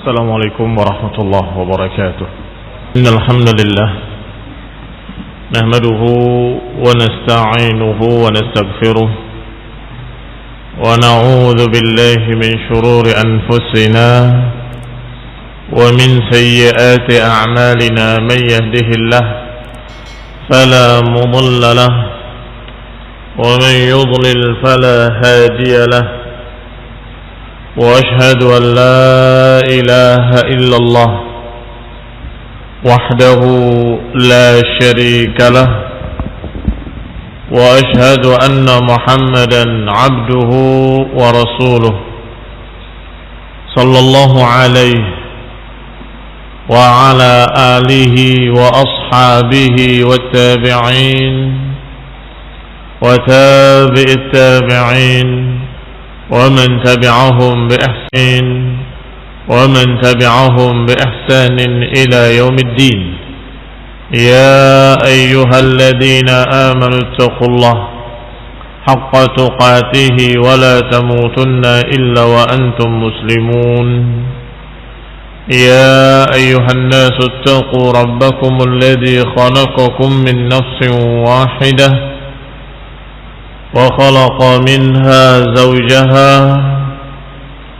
السلام عليكم ورحمة الله وبركاته. إن الحمد لله نحمده ونستعينه ونستغفره ونعوذ بالله من شرور أنفسنا ومن سيئات أعمالنا. من يهده الله فلا مضل له ومن يضلل فلا هادي له. وأشهد أن لا إله إلا الله وحده لا شريك له. وأشهد أن محمدا عبده ورسوله صلى الله عليه وعلى آله وأصحابه والتابعين وتابع التابعين ومن تبعهم بإحسان إلى يوم الدين. يا أيها الذين آمنوا اتقوا الله حق تقاته ولا تموتن إلا وأنتم مسلمون. يا أيها الناس اتقوا ربكم الذي خلقكم من نفس واحدة وخلق منها زوجها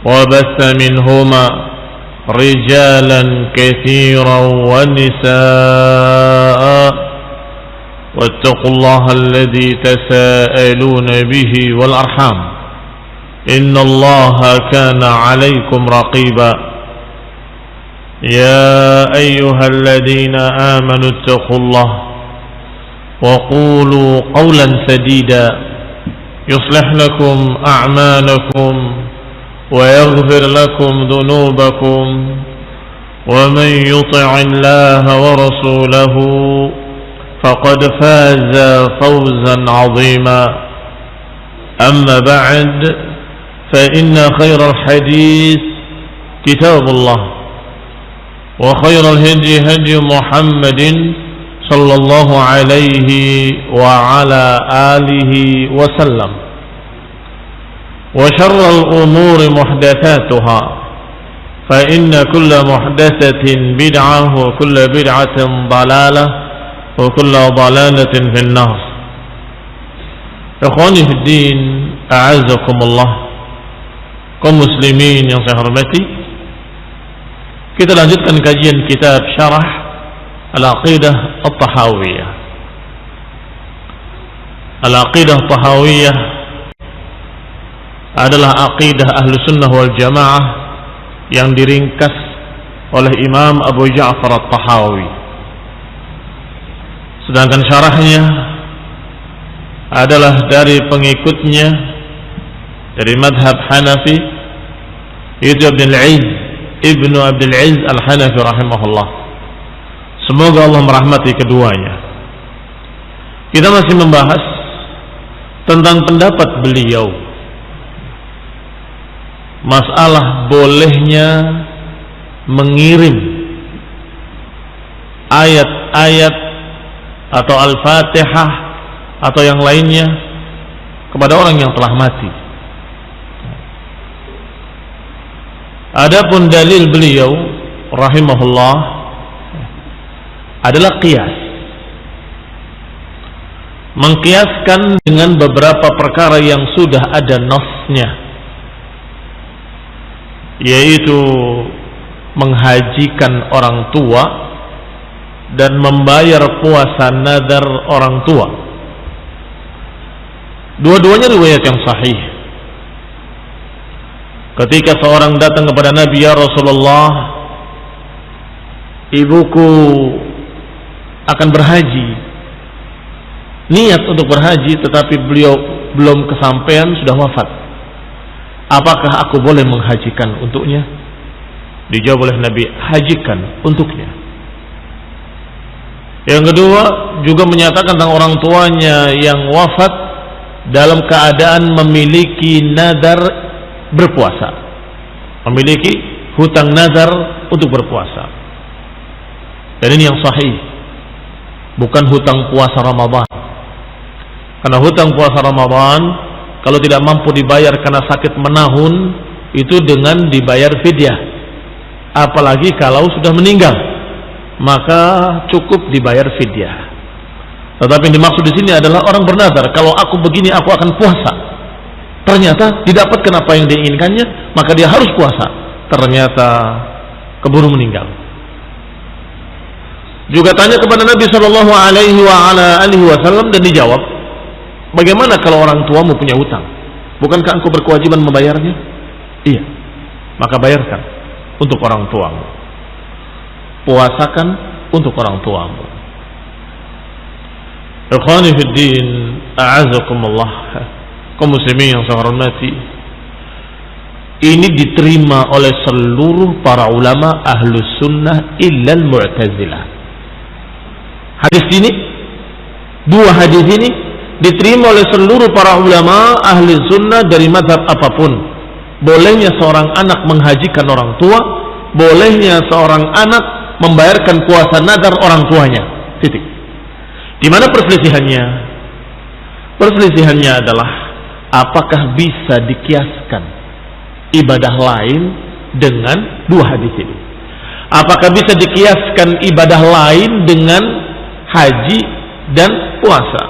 وبث منهما رجالا كثيرا ونساء واتقوا الله الذي تساءلون به والأرحام إن الله كان عليكم رقيبا. يا أيها الذين آمنوا اتقوا الله وقولوا قولا سديدا يصلح لكم أعمالكم ويغفر لكم ذنوبكم ومن يطع الله ورسوله فقد فاز فوزا عظيما. أما بعد فإن خير الحديث كتاب الله وخير الهدي هدي محمد صلى الله عليه وعلى آله وسلم. وشر الأمور محدثاتها فإن كل محدثة بدعة وكل بدعة ضلالة وكل ضلالة في النار. إخواني في الدين أعزكم الله. kaum muslimin yang saya hormati, kita lanjutkan kajian kitab Syarah Al-Aqidah At-Tahawiyah. Al-Aqidah At-Tahawiyah adalah aqidah ahlu sunnah wal jamaah yang diringkas oleh Imam Abu Ja'far At-Tahawi. Sedangkan syarahnya adalah dari pengikutnya dari madhab Hanafi, yaitu Ibnu Abdul Aziz Al-Hanafi rahimahullah. Semoga Allah merahmati keduanya. Kita masih membahas tentang pendapat beliau, masalah bolehnya mengirim ayat-ayat atau Al-Fatihah atau yang lainnya kepada orang yang telah mati. Adapun dalil beliau rahimahullah adalah qiyas, mengkiaskan dengan beberapa perkara yang sudah ada nasnya, yaitu menghajikan orang tua dan membayar puasa nadar orang tua. Dua-duanya riwayat yang sahih. Ketika seorang datang kepada Nabi, ya Rasulullah, ibuku akan berhaji, niat untuk berhaji, tetapi beliau belum kesampaian, sudah wafat. Apakah aku boleh menghajikan untuknya? Dijawab oleh Nabi, hajikan untuknya. Yang kedua juga menyatakan tentang orang tuanya yang wafat dalam keadaan memiliki nadar berpuasa, memiliki hutang nadar untuk berpuasa. Dan ini yang sahih, bukan hutang puasa Ramadan. Karena hutang puasa Ramadan kalau tidak mampu dibayar karena sakit menahun, itu dengan dibayar fidyah, apalagi kalau sudah meninggal, maka cukup dibayar fidyah. Tetapi yang dimaksud di sini adalah orang bernazar, kalau aku begini aku akan puasa. Ternyata didapatkan apa yang diinginkannya, maka dia harus puasa. Ternyata keburu meninggal. Juga tanya kepada Nabi Shallallahu Alaihi Wasallam dan dijawab, bagaimana kalau orang tuamu punya hutang? Bukankah engkau berkewajiban membayarnya? Iya, maka bayarkan untuk orang tuamu. Puasakan untuk orang tuamu. Ikhwani fid din, a'azakumullah, kaum muslimin yang saya hormati. Ini diterima oleh seluruh para ulama ahlus sunnah illal mu'tazilah. Hadis ini, dua hadis ini diterima oleh seluruh para ulama ahli sunnah dari mazhab apapun. Bolehnya seorang anak menghajikan orang tua, bolehnya seorang anak membayarkan puasa nadar orang tuanya. Titik. Di mana perselisihannya? Perselisihannya adalah apakah bisa dikiaskan ibadah lain dengan dua hadis ini? Apakah bisa dikiaskan ibadah lain dengan haji dan puasa?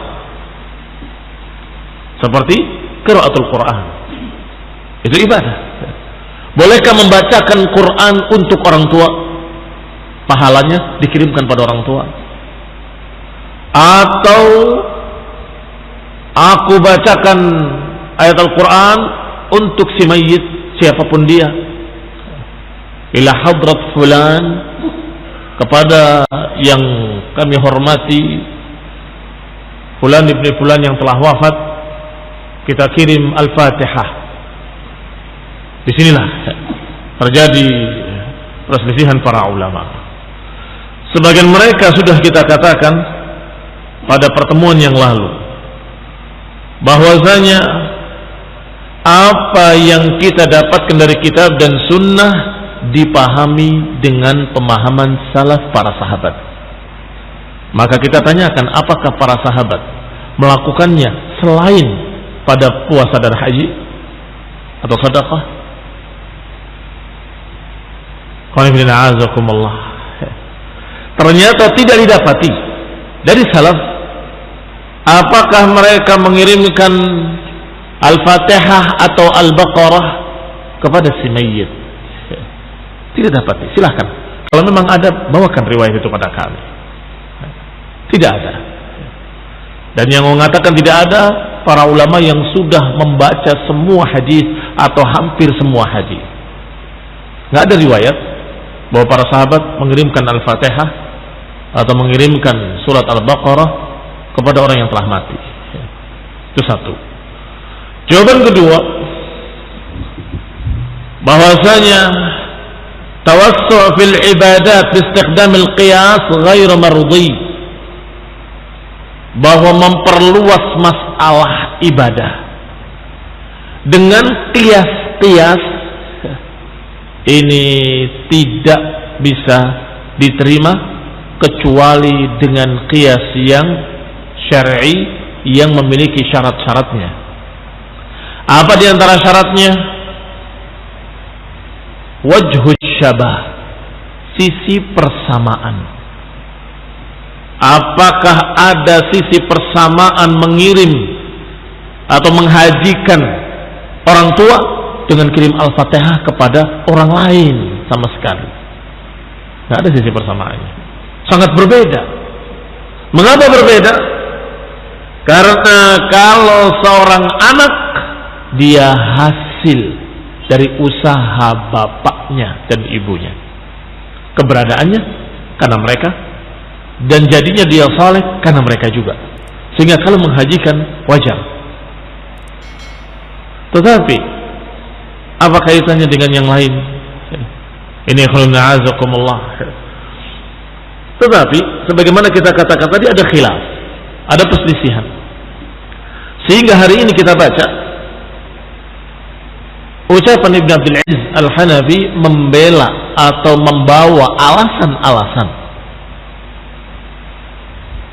Seperti qiraatul Quran, itu ibadah. Bolehkah membacakan Quran untuk orang tua? Pahalanya dikirimkan pada orang tua. Atau aku bacakan ayat Al-Quran untuk si mayit, siapapun dia, ila hadrat fulan, kepada yang kami hormati fulan ibni fulan yang telah wafat, kita kirim Al-Fatihah. Disinilah terjadi perselisihan para ulama. Sebagian mereka sudah kita katakan pada pertemuan yang lalu, bahwasanya apa yang kita dapatkan dari kitab dan sunnah dipahami dengan pemahaman salaf para sahabat. Maka kita tanyakan, apakah para sahabat melakukannya selain pada puasa dan haji atau sedekah? Ternyata tidak didapati dari salaf. Apakah mereka mengirimkan Al-Fatihah atau Al-Baqarah kepada si mayyit? Tidak dapat. Silahkan, kalau memang ada, bawakan riwayat itu pada kami. Tidak ada. Dan yang mengatakan tidak ada, para ulama yang sudah membaca semua hadis atau hampir semua hadis. Nggak ada riwayat bahwa para sahabat mengirimkan Al-Fatihah atau mengirimkan surat Al-Baqarah kepada orang yang telah mati. Itu satu. Jawaban kedua, bahwasanya tawassu' fil ibadat istiqdam al-qiyas ghair mardi, bahwa memperluas masalah ibadah dengan qiyas-qiyas ini tidak bisa diterima kecuali dengan qiyas yang syar'i yang memiliki syarat-syaratnya. Apa di antara syaratnya? Wajhus syabah, sisi persamaan. Apakah ada sisi persamaan mengirim atau menghajikan orang tua dengan kirim Al-Fatihah kepada orang lain sama sekali? Tidak ada sisi persamaannya. Sangat berbeda. Mengapa berbeda? Karena kalau seorang anak, dia hasil dari usaha bapaknya dan ibunya, keberadaannya karena mereka, dan jadinya dia saleh karena mereka juga, sehingga kalau menghajikan wajar. Tetapi apa kaitannya dengan yang lain? Ini khulna azakumullah. Tetapi sebagaimana kita katakan tadi, ada khilaf, ada perselisihan, sehingga hari ini kita baca ucapan Ibn Abdul Aziz Al-Hanafi membela atau membawa alasan-alasan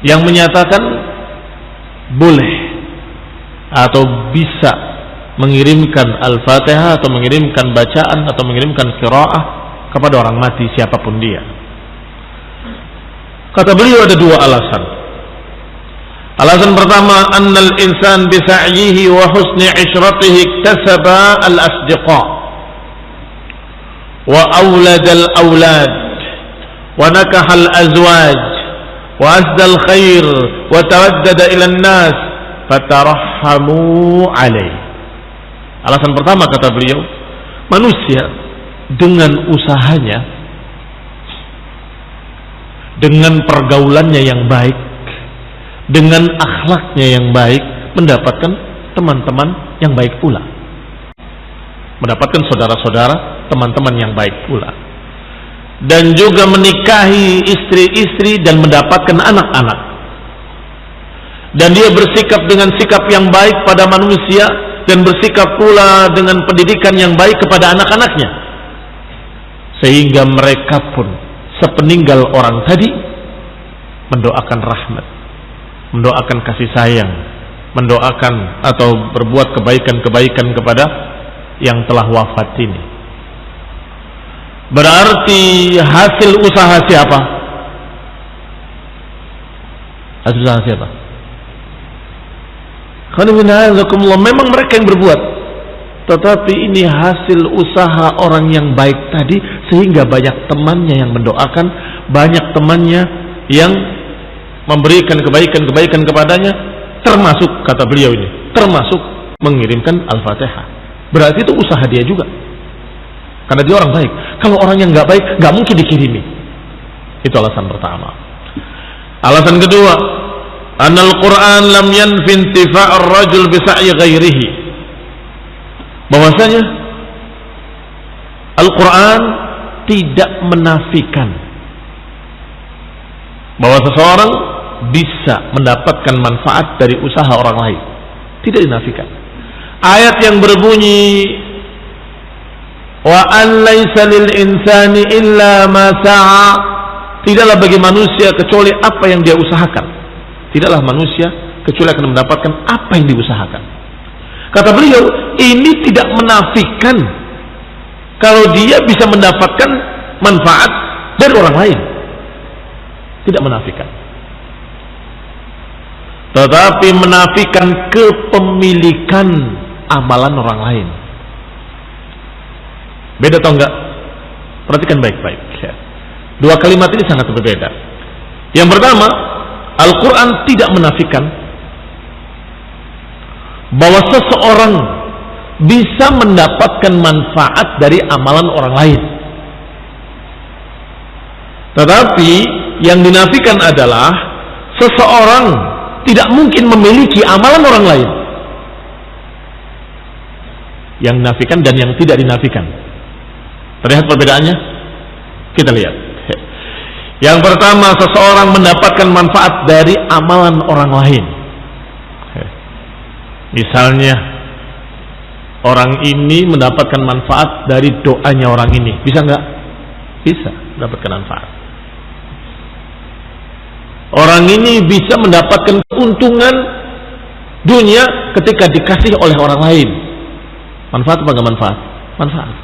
yang menyatakan boleh atau bisa mengirimkan Al-Fatihah atau mengirimkan bacaan atau mengirimkan qiraah kepada orang mati siapapun dia. Kata beliau ada dua alasan. Alasan pertama, annal insan bisa'yihi wa husni ishratihi iktasaba al-asdiqa wa awlad al-awlad wa nakaha al-azwaj wa asda al-khair wa tawaddada ila an-nas fatarahhamu alaih. Alasan pertama kata beliau, manusia dengan usahanya, dengan pergaulannya yang baik, dengan akhlaknya yang baik, mendapatkan teman-teman yang baik pula, mendapatkan saudara-saudara, teman-teman yang baik pula, dan juga menikahi istri-istri dan mendapatkan anak-anak, dan dia bersikap dengan sikap yang baik pada manusia dan bersikap pula dengan pendidikan yang baik kepada anak-anaknya, sehingga mereka pun sepeninggal orang tadi mendoakan rahmat, mendoakan kasih sayang, mendoakan atau berbuat kebaikan-kebaikan kepada yang telah wafat ini. Berarti hasil usaha siapa? Hasil usaha siapa? Memang mereka yang berbuat, tetapi ini hasil usaha orang yang baik tadi, sehingga banyak temannya yang mendoakan, banyak temannya yang memberikan kebaikan-kebaikan kepadanya, termasuk kata beliau ini, termasuk mengirimkan Al-Fatihah. Berarti itu usaha dia juga, karena dia orang baik. Kalau orang yang nggak baik, nggak mungkin dikirimi. Itu alasan pertama. Alasan kedua, anal Quran lam yanfi intifa' ar-rajul bi sa'i ghairihi. Bahwasanya Al-Quran tidak menafikan bahwa seseorang bisa mendapatkan manfaat dari usaha orang lain. Tidak dinafikan. Ayat yang berbunyi wa an laisa lil insani illa ma sa'a, tidaklah bagi manusia kecuali apa yang dia usahakan. Tidaklah manusia kecuali akan mendapatkan apa yang diusahakan. Kata beliau, ini tidak menafikan kalau dia bisa mendapatkan manfaat dari orang lain. Tidak menafikan. Tetapi menafikan kepemilikan amalan orang lain. Beda atau enggak? Perhatikan baik-baik. Dua kalimat ini sangat berbeda. Yang pertama, Al-Quran tidak menafikan bahwa seseorang bisa mendapatkan manfaat dari amalan orang lain. Tetapi yang dinafikan adalah seseorang tidak mungkin memiliki amalan orang lain. Yang dinafikan dan yang tidak dinafikan, terlihat perbedaannya? Kita lihat. Yang pertama, seseorang mendapatkan manfaat dari amalan orang lain. Misalnya, orang ini mendapatkan manfaat dari doanya orang ini. Bisa nggak? Bisa mendapatkan manfaat. Orang ini bisa mendapatkan keuntungan dunia ketika dikasih oleh orang lain. Manfaat apa nggak manfaat? Manfaat.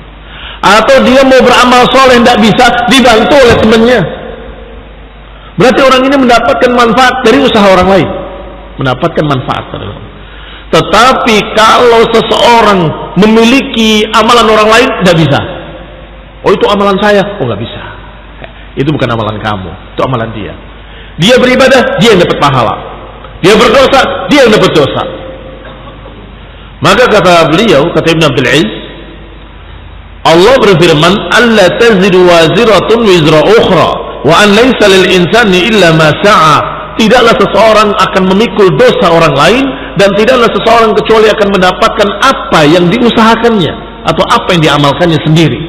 Atau dia mau beramal soleh tidak bisa, dibantu oleh temannya. Berarti orang ini mendapatkan manfaat dari usaha orang lain. Mendapatkan manfaat. Tetapi kalau seseorang memiliki amalan orang lain, tidak bisa. Oh, itu amalan saya. Oh, nggak bisa. Itu bukan amalan kamu, itu amalan dia. Dia beribadah, dia yang dapat pahala. Dia berdosa, dia yang dapat dosa. Maka kata beliau, kata Ibn Abdul Aziz, Allah berfirman, "Alla taziru waziratun wizra ukhra, wa an laysa lil insani illa ma sa'a." Tidaklah seseorang akan memikul dosa orang lain, dan tidaklah seseorang kecuali akan mendapatkan apa yang diusahakannya atau apa yang diamalkannya sendiri.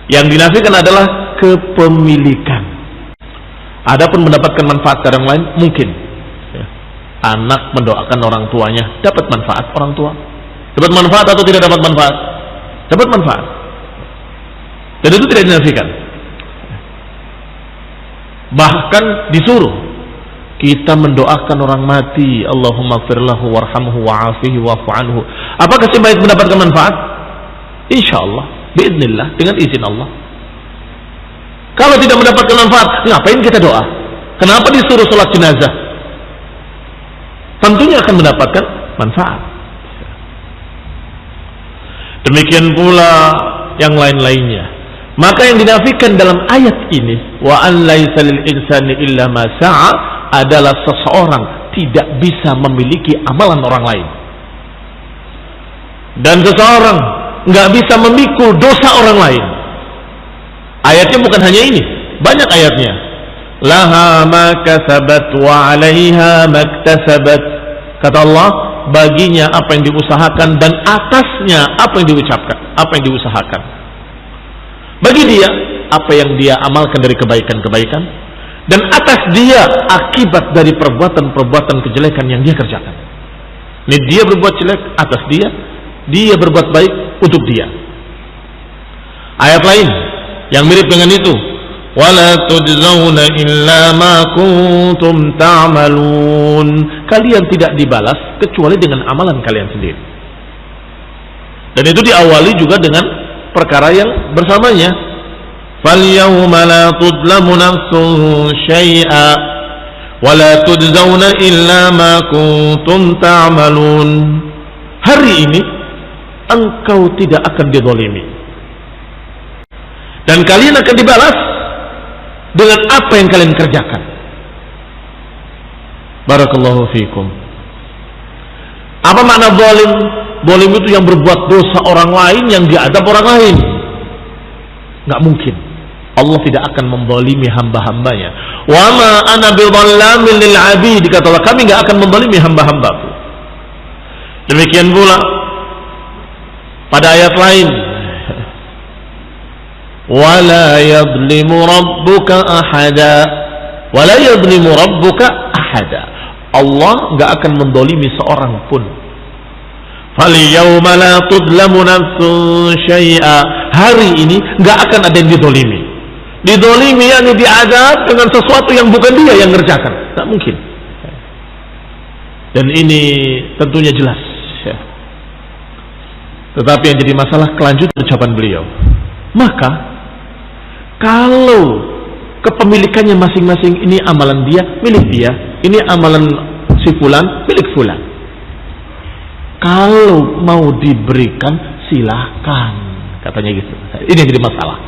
Yang dinafikan adalah kepemilikan. Adapun mendapatkan manfaat dari orang lain, mungkin anak mendoakan orang tuanya, dapat manfaat orang tua. Dapat manfaat atau tidak dapat manfaat? Dapat manfaat. Dan itu tidak dinafikan. Bahkan disuruh kita mendoakan orang mati, Allahumma ighfir lahu warhamhu wa'afihi wa'fu anhu. Apakah si mayit mendapatkan manfaat? Insya Allah biidznillah, dengan izin Allah. Kalau tidak mendapatkan manfaat, ngapain kita doa? Kenapa disuruh sholat jenazah? Tentunya akan mendapatkan manfaat. Demikian pula yang lain-lainnya. Maka yang dinafikan dalam ayat ini, wa an laisa lil insani illa ma sa'a, adalah seseorang tidak bisa memiliki amalan orang lain. Dan seseorang nggak bisa memikul dosa orang lain. Ayatnya bukan hanya ini, banyak ayatnya. Laha ma kasabat wa 'alaiha maktasabat. Kata Allah, baginya apa yang diusahakan dan atasnya apa yang diucapkan, apa yang diusahakan. Bagi dia apa yang dia amalkan dari kebaikan-kebaikan, dan atas dia akibat dari perbuatan-perbuatan kejelekan yang dia kerjakan. Ini dia berbuat jelek, atas dia berbuat baik untuk dia. Ayat lain yang mirip dengan itu, wala tujzauna illa ma kuntum ta'malun. Kalian tidak dibalas kecuali dengan amalan kalian sendiri. Dan itu diawali juga dengan perkara yang bersamanya. Fal yawma la tudlamu nafsun syai'a wa la tujzauna illa ma kuntum ta'malun. Hari ini engkau tidak akan dizalimi, dan kalian akan dibalas dengan apa yang kalian kerjakan. Barakallahu fiikum. Apa makna zalim? Zalim itu yang berbuat dosa orang lain, yang diadab orang lain. Nggak mungkin. Allah tidak akan menzalimi hamba-hambanya. Wa ma ana bidzallamin lil 'abid, kata Allah, kami nggak akan menzalimi hamba-hambaku. Demikian pula pada ayat lain, wala yadlimu rabbuka ahada, wala yadlimu rabbuka ahada. Allah nggak akan mendolimi seorang pun. Fal yawma la tudlamu nafsun syai'a. Hari ini nggak akan ada yang didolimi. Didolimi yakni diazab dengan sesuatu yang bukan dia yang ngerjakan. Tak mungkin. Dan ini tentunya jelas. Tetapi yang jadi masalah kelanjutan ucapan beliau. Maka kalau kepemilikannya masing-masing, ini amalan dia, milik dia, ini amalan si fulan, milik fulan. Kalau mau diberikan silahkan, katanya gitu. Ini jadi masalah.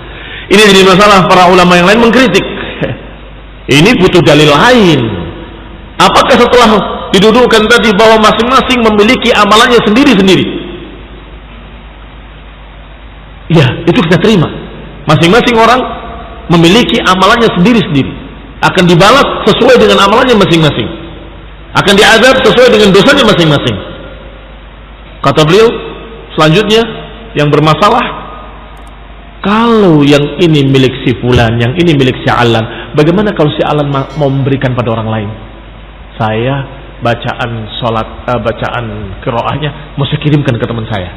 Ini jadi masalah. Para ulama yang lain mengkritik. Ini butuh dalil lain. Apakah setelah didudukkan tadi bahwa masing-masing memiliki amalannya sendiri-sendiri, ya itu kita terima. Masing-masing orang memiliki amalannya sendiri-sendiri, akan dibalas sesuai dengan amalannya masing-masing, akan diazab sesuai dengan dosanya masing-masing. Kata beliau selanjutnya yang bermasalah, kalau yang ini milik si fulan, yang ini milik si alan, bagaimana kalau si alan mau memberikan pada orang lain? Saya bacaan qiraahnya mau saya kirimkan ke teman saya,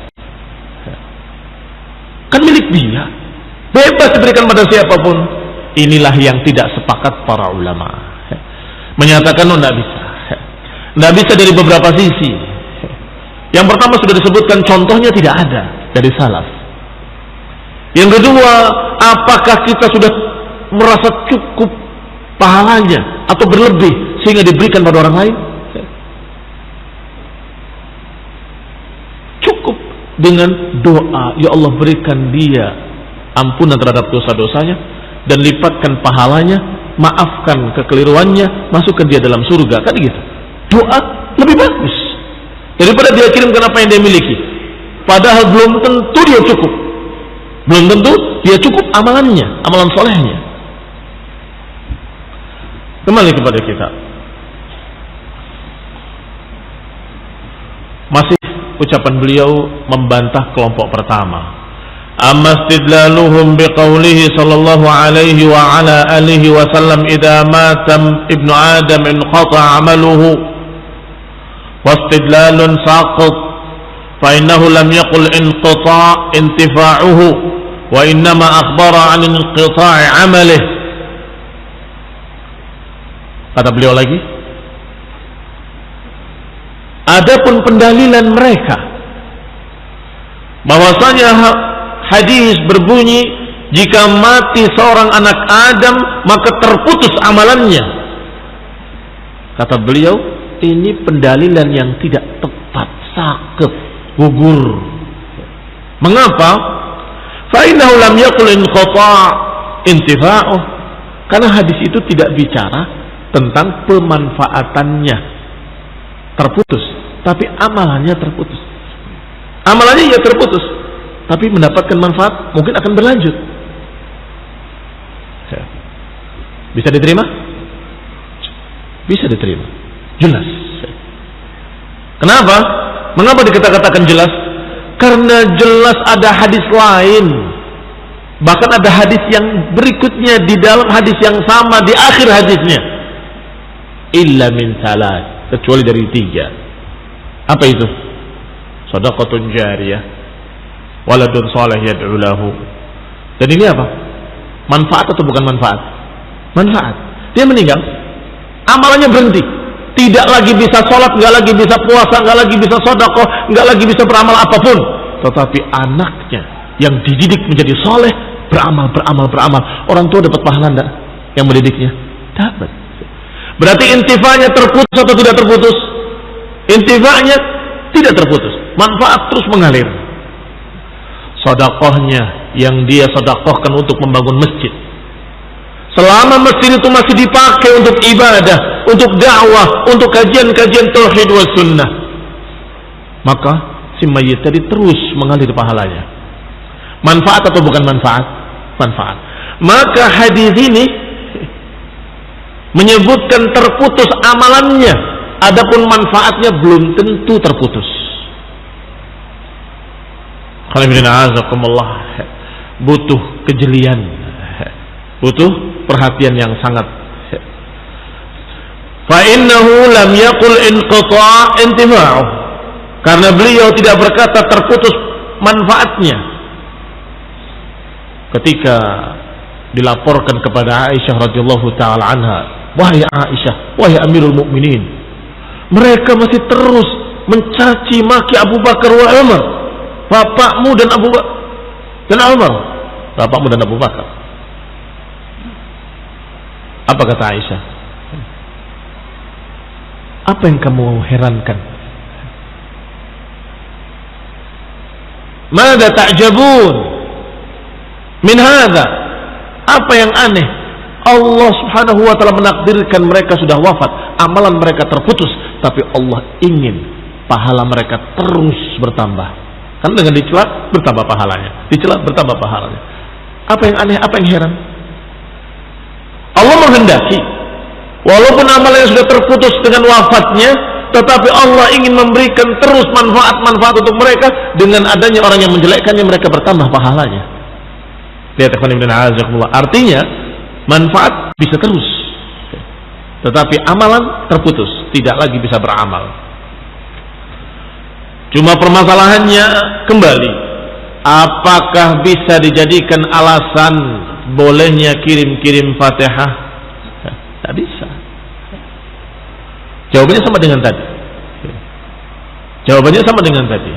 kan milik dia, bebas diberikan pada siapapun. Inilah yang tidak sepakat para ulama, menyatakan tidak bisa. Tidak bisa dari beberapa sisi. Yang pertama sudah disebutkan, contohnya tidak ada dari salaf. Yang kedua, apakah kita sudah merasa cukup pahalanya atau berlebih sehingga diberikan pada orang lain? Cukup dengan doa, ya Allah berikan dia ampunan terhadap dosa-dosanya dan lipatkan pahalanya, maafkan kekeliruannya, masukkan dia dalam surga. Kan gitu. Doa lebih bagus daripada dia kirimkan apa yang dia miliki, padahal belum tentu dia cukup, belum tentu dia cukup amalannya, amalan solehnya. Kembali kepada kita, masih ucapan beliau membantah kelompok pertama. Amma istidlaluhum biqaulihi sallallahu alaihi wa ala alihi wa sallam idza mata ibnu adam inqata amaluhu wastidlalun saqit fa innahu lam yaqul inqita' intifa'uhu wa innama akhbara 'an inqita'i 'amalihi. Kata beliau lagi, adapun pendalilan mereka bahwasanya hadis berbunyi, jika mati seorang anak Adam maka terputus amalannya. Kata beliau, ini pendalilan yang tidak tepat, sakit, gugur. Mengapa? Fa innahu lam yaqul inqata' intifa'uh. Karena hadis itu tidak bicara tentang pemanfaatannya terputus, tapi amalannya terputus. Amalannya ya terputus, tapi mendapatkan manfaat mungkin akan berlanjut. Bisa diterima? Bisa diterima. Jelas. Kenapa? Mengapa dikatakan jelas? Karena jelas ada hadis lain. Bahkan ada hadis yang berikutnya di dalam hadis yang sama di akhir hadisnya. Illa min salat, kecuali dari 3. Apa itu? Shadaqatun jariyah, waladun salih yad'u lahu. Dan ini apa? Manfaat atau bukan manfaat? Manfaat. Dia meninggal, amalannya berhenti. Tidak lagi bisa sholat, nggak lagi bisa puasa, nggak lagi bisa sedekah, nggak lagi bisa beramal apapun. Tetapi anaknya yang dididik menjadi soleh, beramal. Orang tua dapat pahala enggak yang mendidiknya? Dapat. Berarti intifanya terputus atau tidak terputus? Intifanya tidak terputus. Manfaat terus mengalir. Sedekahnya yang dia sedekahkan untuk membangun masjid, selama masjid itu masih dipakai untuk ibadah, untuk dakwah, untuk kajian-kajian tauhid wa sunnah, maka si mayit tadi terus mengalir pahalanya. Manfaat atau bukan manfaat? Manfaat. Maka hadis ini menyebutkan terputus amalannya, adapun manfaatnya belum tentu terputus. Butuh kejelian, butuh perhatian yang sangat. Fa innahu lam yaqul inqita' intifa'uh, karena beliau tidak berkata terputus manfaatnya. Ketika dilaporkan kepada Aisyah radhiyallahu taala anha, wahai Aisyah, wahai Amirul Mukminin, mereka masih terus mencaci maki Abu Bakar wa Umar, bapakmu dan Abu Bakar dan Umar, bapakmu dan Abu Bakar. Apa kata Aisyah? Apa yang kamu herankan? Mada ta'jabun min hadza? Apa yang aneh? Allah Subhanahu wa taala menakdirkan mereka sudah wafat, amalan mereka terputus, tapi Allah ingin pahala mereka terus bertambah. Kan dengan dicela bertambah pahalanya, dicela bertambah pahalanya. Apa yang aneh? Apa yang heran? Allah menghendaki walaupun amalan yang sudah terputus dengan wafatnya, tetapi Allah ingin memberikan terus manfaat-manfaat untuk mereka. Dengan adanya orang yang menjelekkannya, mereka bertambah pahalanya. Lihat, artinya manfaat bisa terus, tetapi amalan terputus, tidak lagi bisa beramal. Cuma permasalahannya kembali, apakah bisa dijadikan alasan bolehnya kirim-kirim Fatihah? Tidak bisa. Jawabannya sama dengan tadi. Jawabannya sama dengan tadi.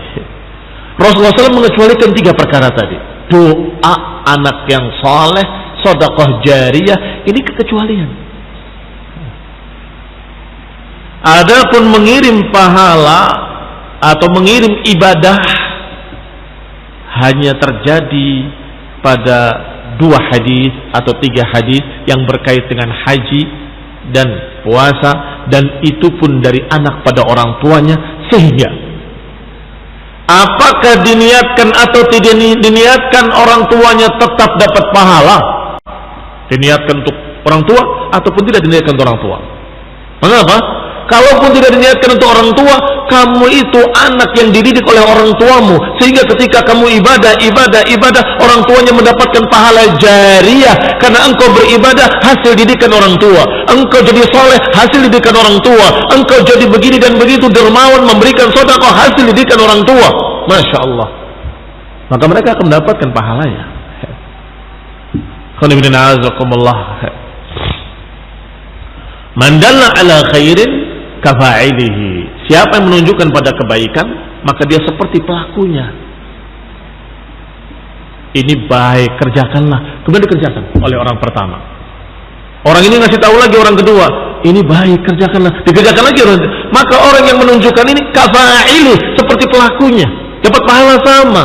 Rasulullah SAW mengecualikan 3 perkara tadi. Doa anak yang soleh, sedekah jariyah, ini kekecualian. Adapun mengirim pahala atau mengirim ibadah hanya terjadi pada 2 hadis atau 3 hadis yang berkait dengan haji dan puasa, dan itu pun dari anak pada orang tuanya. Sehingga apakah diniatkan atau tidak diniatkan, orang tuanya tetap dapat pahala. Diniatkan untuk orang tua ataupun tidak diniatkan untuk orang tua. Mengapa? Kalaupun tidak diniatkan untuk orang tua, kamu itu anak yang dididik oleh orang tuamu, sehingga ketika kamu ibadah, orang tuanya mendapatkan pahala jariyah karena engkau beribadah hasil didikan orang tua. Engkau jadi soleh hasil didikan orang tua. Engkau jadi begini dan begitu, dermawan, memberikan sedekah hasil didikan orang tua. Masya Allah. Maka mereka akan mendapatkan pahalanya. Man dalla ala khairin kafa'ilihi. Siapa yang menunjukkan pada kebaikan, maka dia seperti pelakunya. ini baik, kerjakanlah. Kemudian dikerjakan oleh orang pertama. Orang ini ngasih tahu lagi orang kedua, ini baik, kerjakanlah. Dikerjakan lagi orang. Maka orang yang menunjukkan ini kafa'ili, seperti pelakunya, dapat pahala sama.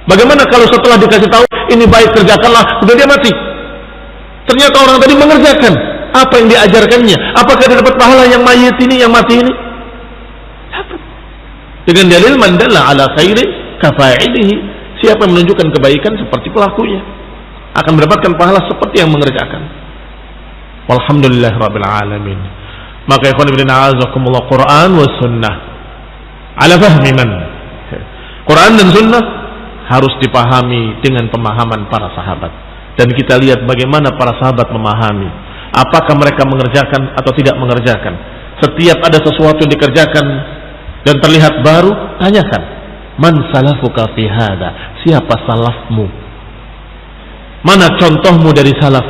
Bagaimana kalau setelah dikasih tahu ini baik, kerjakanlah, kemudian dia mati? Ternyata orang tadi mengerjakan apa yang diajarkannya. Apakah dia dapat pahala yang mayit ini, yang mati ini? Dapat. Dengan dalil man dalla ala khairi kafa'ilihi. Siapa yang menunjukkan kebaikan seperti pelakunya akan mendapatkan pahala seperti yang mengerjakan. Walhamdulillahirabbil alamin. Maka ikhwan fillah azakumullah, Quran was sunnah ala fahmi man. Quran dan sunnah harus dipahami dengan pemahaman para sahabat. Dan kita lihat bagaimana para sahabat memahami. Apakah mereka mengerjakan atau tidak mengerjakan. Setiap ada sesuatu yang dikerjakan dan terlihat baru, tanyakan, man salafuka fi hada? Siapa salafmu? Mana contohmu dari salaf?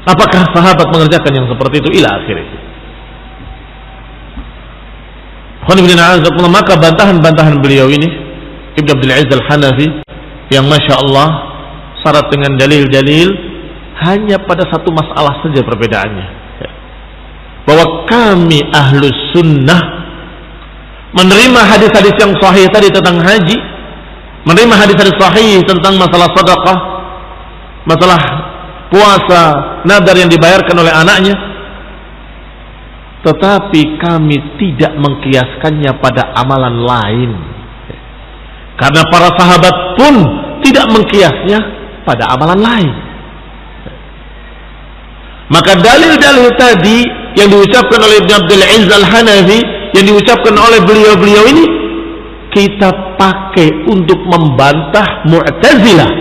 Apakah sahabat mengerjakan yang seperti itu? Ila akhirnya. Maka bantahan-bantahan beliau ini, Ibn Abdul Aziz Al-Hanafi, yang Masya Allah syarat dengan dalil-dalil, hanya pada satu masalah saja perbedaannya, bahwa kami ahlus sunnah menerima hadis-hadis yang sahih tadi tentang haji, menerima hadis-hadis sahih tentang masalah sedekah, masalah puasa, nadar yang dibayarkan oleh anaknya, tetapi kami tidak mengkiaskannya pada amalan lain, karena para sahabat pun tidak mengkiasnya pada amalan lain. Maka dalil-dalil tadi yang diucapkan oleh Ibn Abdul Aziz Al-Hanafi, yang diucapkan oleh beliau-beliau ini, kita pakai untuk membantah Mu'tazilah.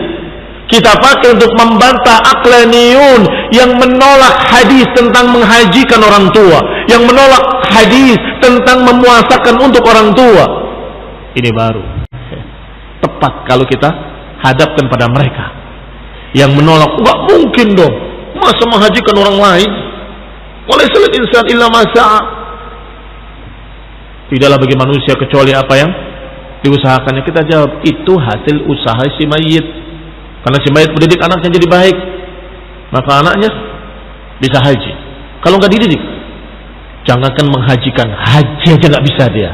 Kita pakai untuk membantah Aqlaniyun yang menolak hadis tentang menghajikan orang tua, yang menolak hadis tentang memuasakan untuk orang tua. Ini baru tepat kalau kita hadapkan pada mereka yang menolak. Enggak mungkin dong, masa menghajikan orang lain? Walaisal insan illa ma sa'a. Tidaklah bagi manusia kecuali apa yang diusahakannya. Kita jawab, itu hasil usaha si mayit. Karena si mayit mendidik anaknya jadi baik, maka anaknya bisa haji. Kalau nggak dididik, jangankan menghajikan, haji aja nggak bisa dia.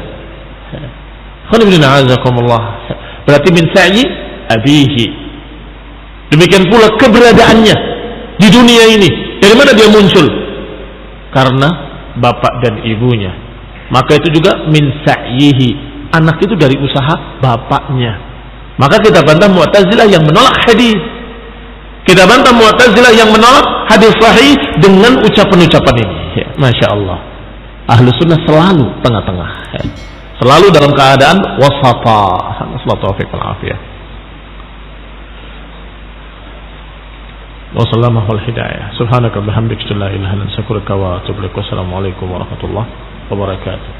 Berarti min sa'i abihi. Demikian pula keberadaannya di dunia ini. Dari mana dia muncul? Karena bapak dan ibunya. Maka itu juga min sa'ihi. Anak itu dari usaha bapaknya. Maka kita bantah Mu'tazilah yang menolak hadis. Kita bantah Mu'tazilah yang menolak hadis sahih dengan ucapan-ucapan ini. Ya, Masya Allah. Ahlus sunnah selalu tengah-tengah. Ya. Selalu dalam keadaan wasata. Wassalamualaikum hidayah. Subhanaka bihamdika la ilaha illa anta astaghfiruka wa atubu ilaik. Wassalamualaikum warahmatullahi wabarakatuh.